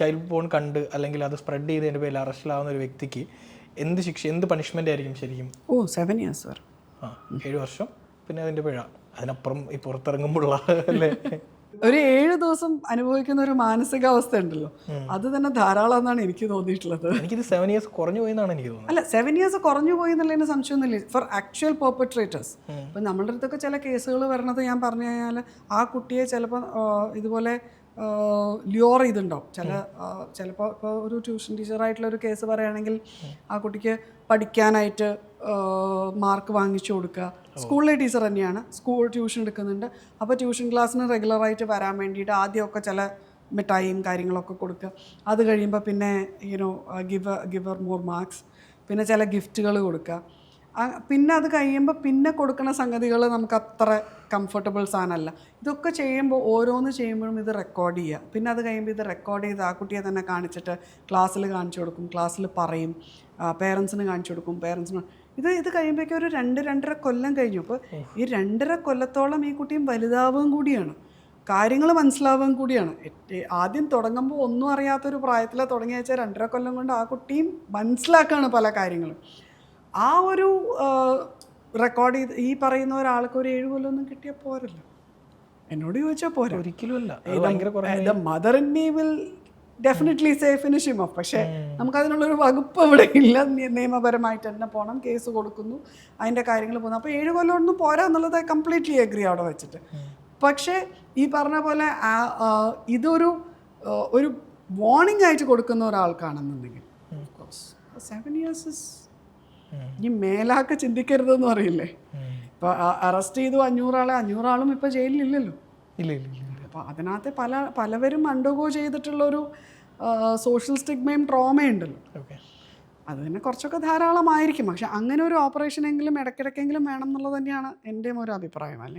Child porn കണ്ട് അല്ലെങ്കിൽ അത് സ്പ്രെഡ് ചെയ്തതിൻ്റെ പേരിൽ അറസ്റ്റിലാവുന്ന ഒരു വ്യക്തിക്ക് എന്ത് ശിക്ഷ, എന്ത് പണിഷ്മെൻ്റ് ആയിരിക്കും ശരിക്കും? 7 years സർ. 7 വർഷം, പിന്നെ അതിൻ്റെ പിഴ. അതിനപ്പുറം ഈ പുറത്തിറങ്ങുമ്പോഴുള്ള അല്ലേ? ഒരു 7 ദിവസം അനുഭവിക്കുന്ന ഒരു മാനസികാവസ്ഥ ഉണ്ടല്ലോ, അത് തന്നെ ധാരാളം എന്നാണ് എനിക്ക് തോന്നിയിട്ടുള്ളത്. എനിക്കിത് 7 years കുറഞ്ഞു പോയെന്നാണ് എനിക്ക് തോന്നുന്നത്. അല്ല, 7 years കുറഞ്ഞു പോയി എന്നുള്ളതിന് സംശയമൊന്നുമില്ല ഫോർ ആക്ച്വൽ പെർപെട്രേറ്റേഴ്സ്. ഇപ്പം നമ്മളുടെ അടുത്തൊക്കെ ചില കേസുകൾ വരണത് ഞാൻ പറഞ്ഞു കഴിഞ്ഞാൽ ആ കുട്ടിയെ ചിലപ്പോൾ ഇതുപോലെ ല്യൂർ ചെയ്തിട്ടുണ്ടാവും. ചിലപ്പോൾ ഇപ്പോൾ ഒരു ട്യൂഷൻ ടീച്ചറായിട്ടുള്ള ഒരു കേസ് പറയുകയാണെങ്കിൽ ആ കുട്ടിക്ക് പഠിക്കാനായിട്ട് മാർക്ക് വാങ്ങിച്ചു കൊടുക്കുക. സ്കൂളിലെ ടീച്ചർ തന്നെയാണ്, സ്കൂൾ ട്യൂഷൻ എടുക്കുന്നുണ്ട്. അപ്പോൾ ട്യൂഷൻ ക്ലാസ്സിന് റെഗുലറായിട്ട് വരാൻ വേണ്ടിയിട്ട് ആദ്യമൊക്കെ ചില മിഠായിയും കാര്യങ്ങളൊക്കെ കൊടുക്കുക. അത് കഴിയുമ്പോൾ പിന്നെ ഗിവർ മോർ മാർക്സ്, പിന്നെ ചില ഗിഫ്റ്റുകൾ കൊടുക്കുക. പിന്നെ അത് കഴിയുമ്പോൾ പിന്നെ കൊടുക്കുന്ന സംഗതികൾ നമുക്ക് അത്ര കംഫർട്ടബിൾ സാധനമല്ല. ഇതൊക്കെ ചെയ്യുമ്പോൾ ഓരോന്ന് ചെയ്യുമ്പോഴും ഇത് റെക്കോർഡ് ചെയ്യുക. പിന്നെ അത് കഴിയുമ്പോൾ ഇത് റെക്കോർഡ് ചെയ്ത് ആ കുട്ടിയെ തന്നെ കാണിച്ചിട്ട് ക്ലാസ്സിൽ കാണിച്ചു കൊടുക്കും, ക്ലാസ്സിൽ പറയും, പേരൻസിന് കാണിച്ചു കൊടുക്കും, പേരൻസിന് ഇത് കഴിയുമ്പോഴേക്കും ഒരു 2-2.5 കൊല്ലം കഴിഞ്ഞു. അപ്പോൾ ഈ 2.5 കൊല്ലത്തോളം ഈ കുട്ടിയും വലുതാവുകയും കൂടിയാണ്, കാര്യങ്ങൾ മനസ്സിലാവുകയും കൂടിയാണ്. ആദ്യം തുടങ്ങുമ്പോൾ ഒന്നും അറിയാത്തൊരു പ്രായത്തിൽ തുടങ്ങി വെച്ചാൽ 2.5 കൊല്ലം കൊണ്ട് ആ കുട്ടിയും മനസ്സിലാക്കുകയാണ് പല കാര്യങ്ങളും. ആ ഒരു റെക്കോർഡ് ചെയ്ത് ഈ പറയുന്ന ഒരാൾക്ക് ഒരു 7 കൊല്ലമൊന്നും കിട്ടിയാൽ പോരല്ലോ. എന്നോട് ചോദിച്ചാൽ പോരാ, ഒരിക്കലും അല്ല. The mother in me will definitely say finish him of. പക്ഷേ നമുക്കതിനുള്ളൊരു വകുപ്പ് ഇവിടെ ഇല്ല. നിയമപരമായിട്ട് തന്നെ പോകണം, കേസ് കൊടുക്കുന്നു, അതിൻ്റെ കാര്യങ്ങൾ പോകുന്നു. അപ്പോൾ 7 കൊല്ലമൊന്നും പോരാ എന്നുള്ളത് കംപ്ലീറ്റ്ലി അഗ്രി അവിടെ വെച്ചിട്ട്. പക്ഷേ ഈ പറഞ്ഞ പോലെ ഇതൊരു വാർണിംഗ് ആയിട്ട് കൊടുക്കുന്ന ഒരാൾക്കാണെന്നുണ്ടെങ്കിൽ 7 years ഇനി മേലാക്കെ ചിന്തിക്കരുതെന്ന് പറയില്ലേ. ഇപ്പോൾ അറസ്റ്റ് ചെയ്തു 500 ആളെ, 500 ആളും ഇപ്പോൾ ജയിലിലില്ലല്ലോ. ഇല്ല. അപ്പോൾ അതിനകത്ത് പലവരും അണ്ടർഗോ ചെയ്തിട്ടുള്ളൊരു സോഷ്യൽ സ്റ്റിഗ്മയും ട്രോമയും ഉണ്ടല്ലോ. അത് തന്നെ കുറച്ചൊക്കെ ധാരാളമായിരിക്കും. പക്ഷെ അങ്ങനെ ഒരു ഓപ്പറേഷനെങ്കിലും ഇടയ്ക്കിടയ്ക്കെങ്കിലും വേണം എന്നുള്ളത് തന്നെയാണ് എൻ്റെയും ഒരു അഭിപ്രായം. അല്ലെങ്കിൽ